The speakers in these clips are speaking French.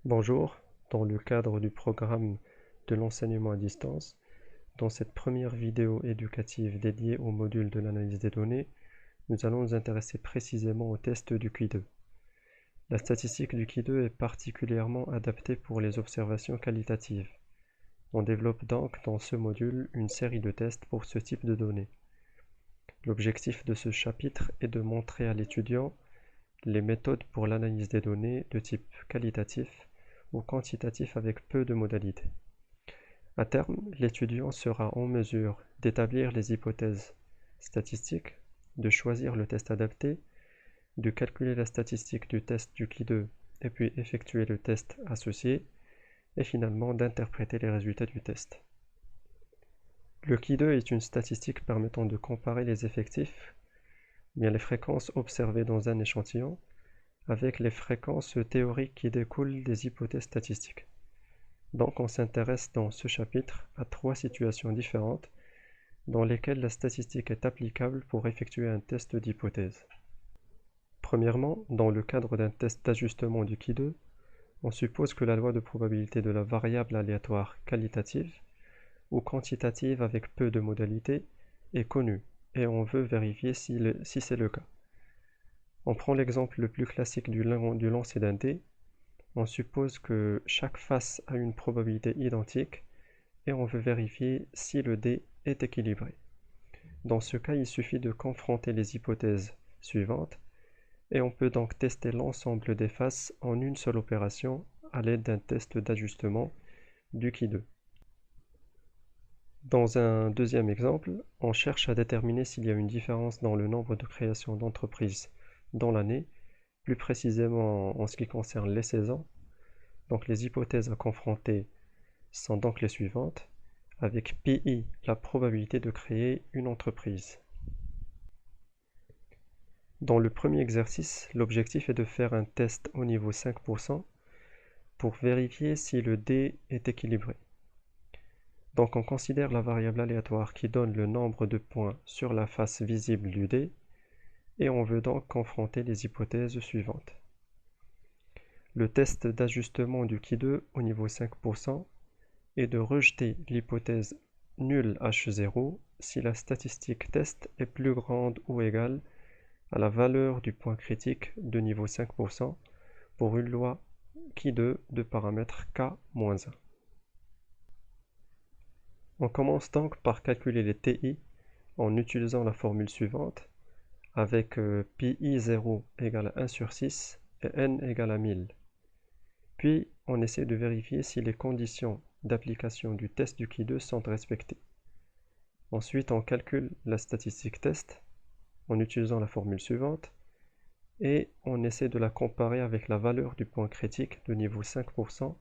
Bonjour, dans le cadre du programme de l'enseignement à distance, dans cette première vidéo éducative dédiée au module de l'analyse des données, nous allons nous intéresser précisément au test du QI2. La statistique du QI2 est particulièrement adaptée pour les observations qualitatives. On développe donc dans ce module une série de tests pour ce type de données. L'objectif de ce chapitre est de montrer à l'étudiant les méthodes pour l'analyse des données de type qualitatif ou quantitatif avec peu de modalités. À terme, l'étudiant sera en mesure d'établir les hypothèses statistiques, de choisir le test adapté, de calculer la statistique du test du QI2 et puis effectuer le test associé, et finalement d'interpréter les résultats du test. Le QI2 est une statistique permettant de comparer les effectifs, bien les fréquences observées dans un échantillon, avec les fréquences théoriques qui découlent des hypothèses statistiques. Donc on s'intéresse dans ce chapitre à trois situations différentes dans lesquelles la statistique est applicable pour effectuer un test d'hypothèse. Premièrement, dans le cadre d'un test d'ajustement du QI2, on suppose que la loi de probabilité de la variable aléatoire qualitative ou quantitative avec peu de modalités est connue et on veut vérifier si c'est le cas. On prend l'exemple le plus classique du lancer d'un dé. On suppose que chaque face a une probabilité identique et on veut vérifier si le dé est équilibré. Dans ce cas, il suffit de confronter les hypothèses suivantes et on peut donc tester l'ensemble des faces en une seule opération à l'aide d'un test d'ajustement du QI2. Dans un deuxième exemple, on cherche à déterminer s'il y a une différence dans le nombre de créations d'entreprises dans l'année, plus précisément en ce qui concerne les saisons. Donc les hypothèses à confronter sont donc les suivantes, avec PI, la probabilité de créer une entreprise. Dans le premier exercice, l'objectif est de faire un test au niveau 5% pour vérifier si le dé est équilibré. Donc on considère la variable aléatoire qui donne le nombre de points sur la face visible du dé et on veut donc confronter les hypothèses suivantes. Le test d'ajustement du QI2 au niveau 5% est de rejeter l'hypothèse nulle H0 si la statistique test est plus grande ou égale à la valeur du point critique de niveau 5% pour une loi QI2 de paramètre K-1. On commence donc par calculer les TI en utilisant la formule suivante avec PI0 égale à 1 sur 6 et n égale à 1000. Puis on essaie de vérifier si les conditions d'application du test du QI2 sont respectées. Ensuite on calcule la statistique test en utilisant la formule suivante et on essaie de la comparer avec la valeur du point critique de niveau 5%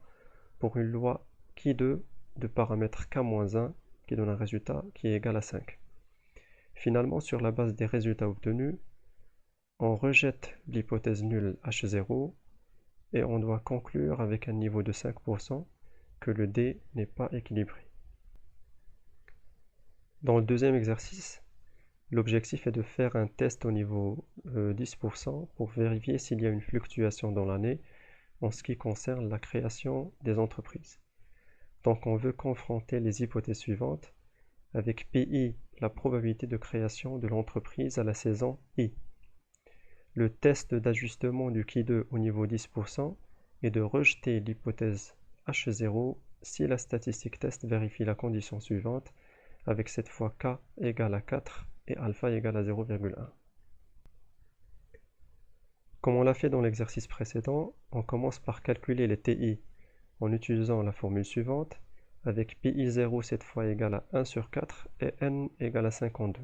pour une loi QI2 de paramètre K-1 qui donne un résultat qui est égal à 5. Finalement, sur la base des résultats obtenus, on rejette l'hypothèse nulle H0 et on doit conclure avec un niveau de 5% que le dé n'est pas équilibré. Dans le deuxième exercice, l'objectif est de faire un test au niveau 10% pour vérifier s'il y a une fluctuation dans l'année en ce qui concerne la création des entreprises. Donc on veut confronter les hypothèses suivantes avec PI, la probabilité de création de l'entreprise à la saison I. Le test d'ajustement du QI2 au niveau 10% est de rejeter l'hypothèse H0 si la statistique test vérifie la condition suivante avec cette fois K égale à 4 et alpha égale à 0,1. Comme on l'a fait dans l'exercice précédent, on commence par calculer les TI en utilisant la formule suivante avec PI0 cette fois égale à 1 sur 4 et n égale à 52.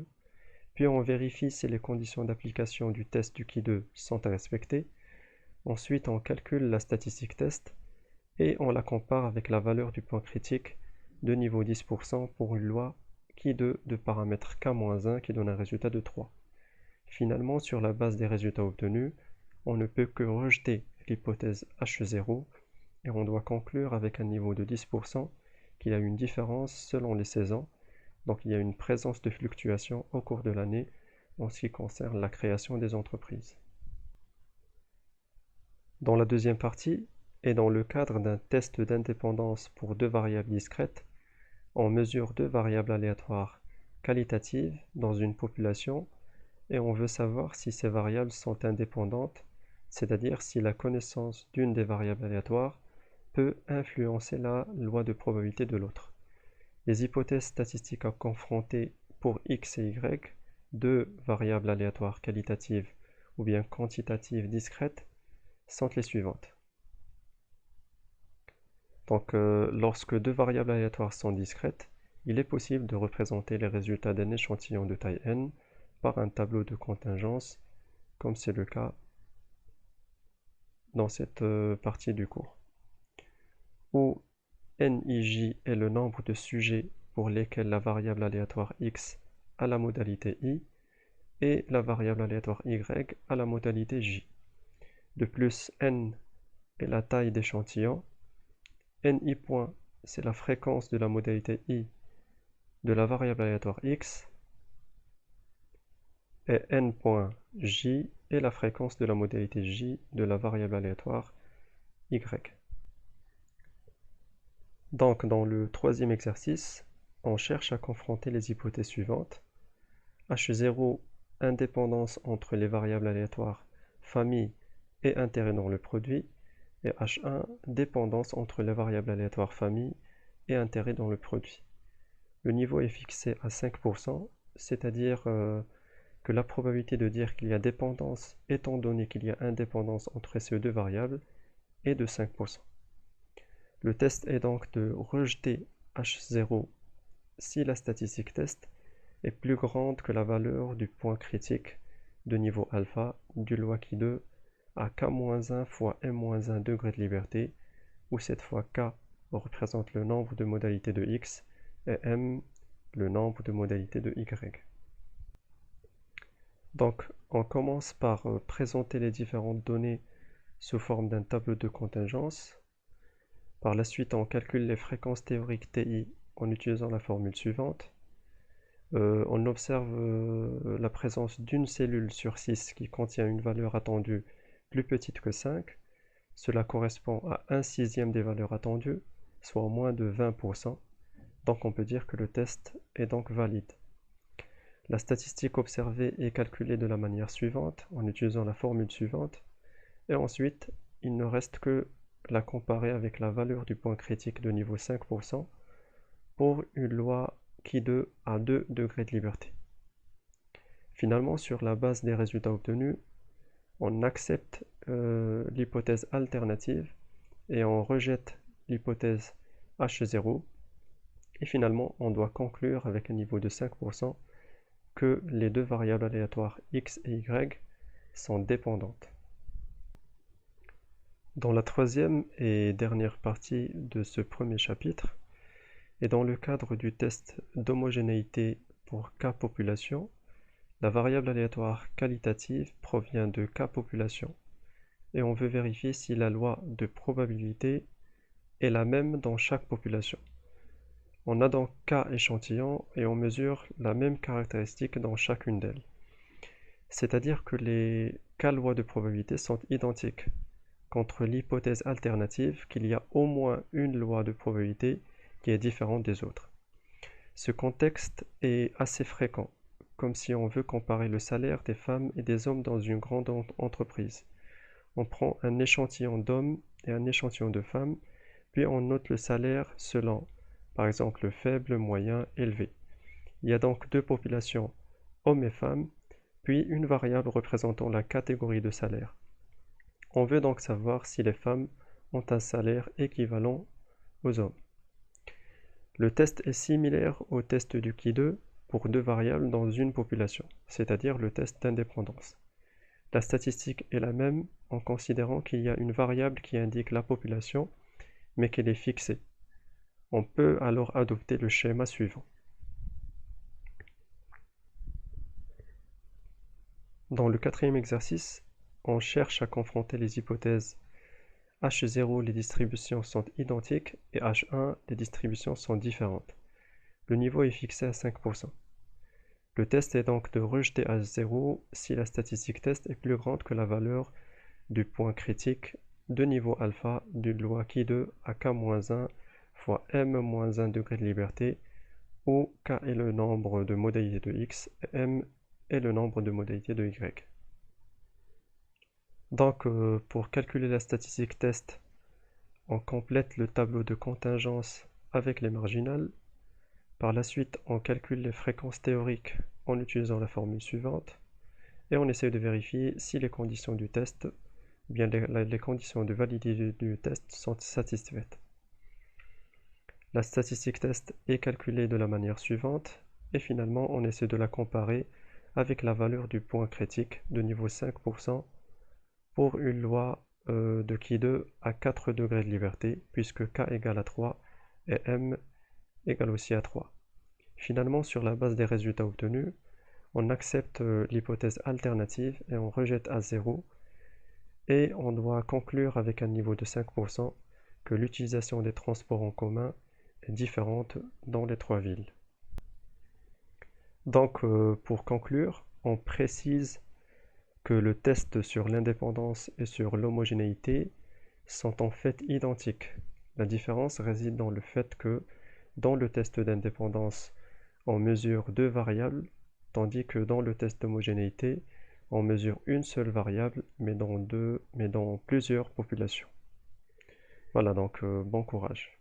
Puis on vérifie si les conditions d'application du test du QI2 sont respectées. Ensuite on calcule la statistique test et on la compare avec la valeur du point critique de niveau 10% pour une loi QI2 de paramètre K-1 qui donne un résultat de 3. Finalement, sur la base des résultats obtenus, on ne peut que rejeter l'hypothèse H0 et on doit conclure avec un niveau de 10% qu'il y a une différence selon les saisons, donc il y a une présence de fluctuations au cours de l'année en ce qui concerne la création des entreprises. Dans la deuxième partie, et dans le cadre d'un test d'indépendance pour deux variables discrètes, on mesure deux variables aléatoires qualitatives dans une population et on veut savoir si ces variables sont indépendantes, c'est-à-dire si la connaissance d'une des variables aléatoires peut influencer la loi de probabilité de l'autre. Les hypothèses statistiques à confronter pour x et y, deux variables aléatoires qualitatives ou bien quantitatives discrètes, sont les suivantes. Donc, lorsque deux variables aléatoires sont discrètes, il est possible de représenter les résultats d'un échantillon de taille n par un tableau de contingence, comme c'est le cas dans cette partie du cours, où nij est le nombre de sujets pour lesquels la variable aléatoire x a la modalité i et la variable aléatoire y a la modalité j. De plus, n est la taille d'échantillon, ni point c'est la fréquence de la modalité i de la variable aléatoire x, et n.j est la fréquence de la modalité j de la variable aléatoire y. Donc, dans le troisième exercice, on cherche à confronter les hypothèses suivantes. H0, indépendance entre les variables aléatoires famille et intérêt dans le produit, et H1, dépendance entre les variables aléatoires famille et intérêt dans le produit. Le niveau est fixé à 5%, c'est-à-dire que la probabilité de dire qu'il y a dépendance étant donné qu'il y a indépendance entre ces deux variables est de 5%. Le test est donc de rejeter H0 si la statistique test est plus grande que la valeur du point critique de niveau alpha du Loicky 2 à k-1 fois m-1 degré de liberté, où cette fois k représente le nombre de modalités de x et m le nombre de modalités de y. Donc, on commence par présenter les différentes données sous forme d'un tableau de contingence. Par la suite, on calcule les fréquences théoriques TI en utilisant la formule suivante. On observe la présence d'une cellule sur 6 qui contient une valeur attendue plus petite que 5. Cela correspond à 1/6 des valeurs attendues, soit moins de 20%. Donc on peut dire que le test est donc valide. La statistique observée est calculée de la manière suivante, en utilisant la formule suivante. Et ensuite, il ne reste que la comparer avec la valeur du point critique de niveau 5% pour une loi qui 2 à 2 degrés de liberté. Finalement, sur la base des résultats obtenus, on accepte l'hypothèse alternative et on rejette l'hypothèse H0. Et finalement, on doit conclure avec un niveau de 5% que les deux variables aléatoires x et y sont dépendantes. Dans la troisième et dernière partie de ce premier chapitre, et dans le cadre du test d'homogénéité pour K population, la variable aléatoire qualitative provient de K population, et on veut vérifier si la loi de probabilité est la même dans chaque population. On a donc K échantillons et on mesure la même caractéristique dans chacune d'elles. C'est-à-dire que les K lois de probabilité sont identiques, contre l'hypothèse alternative qu'il y a au moins une loi de probabilité qui est différente des autres. Ce contexte est assez fréquent, comme si on veut comparer le salaire des femmes et des hommes dans une grande entreprise. On prend un échantillon d'hommes et un échantillon de femmes, puis on note le salaire selon, par exemple, le faible, moyen, élevé. Il y a donc deux populations, hommes et femmes, puis une variable représentant la catégorie de salaire. On veut donc savoir si les femmes ont un salaire équivalent aux hommes. Le test est similaire au test du Qui2 pour deux variables dans une population, c'est-à-dire le test d'indépendance. La statistique est la même en considérant qu'il y a une variable qui indique la population, mais qu'elle est fixée. On peut alors adopter le schéma suivant. Dans le quatrième exercice, on cherche à confronter les hypothèses H0, les distributions sont identiques, et H1, les distributions sont différentes. Le niveau est fixé à 5%. Le test est donc de rejeter H0 si la statistique test est plus grande que la valeur du point critique de niveau alpha d'une loi qui2 à k-1 fois m-1 degré de liberté, où k est le nombre de modalités de x et m est le nombre de modalités de y. Donc, pour calculer la statistique test, on complète le tableau de contingence avec les marginales. Par la suite, on calcule les fréquences théoriques en utilisant la formule suivante et on essaie de vérifier si les conditions du test, bien les conditions de validité du test sont satisfaites. La statistique test est calculée de la manière suivante et finalement on essaie de la comparer avec la valeur du point critique de niveau 5% pour une loi de qui2 à 4 degrés de liberté, puisque k égale à 3 et m égale aussi à 3. Finalement, sur la base des résultats obtenus, on accepte l'hypothèse alternative et on rejette à 0, et on doit conclure avec un niveau de 5% que l'utilisation des transports en commun est différente dans les trois villes. Donc, pour conclure, on précise que le test sur l'indépendance et sur l'homogénéité sont en fait identiques. La différence réside dans le fait que dans le test d'indépendance, on mesure deux variables, tandis que dans le test d'homogénéité, on mesure une seule variable, mais dans plusieurs populations. Voilà, donc bon courage.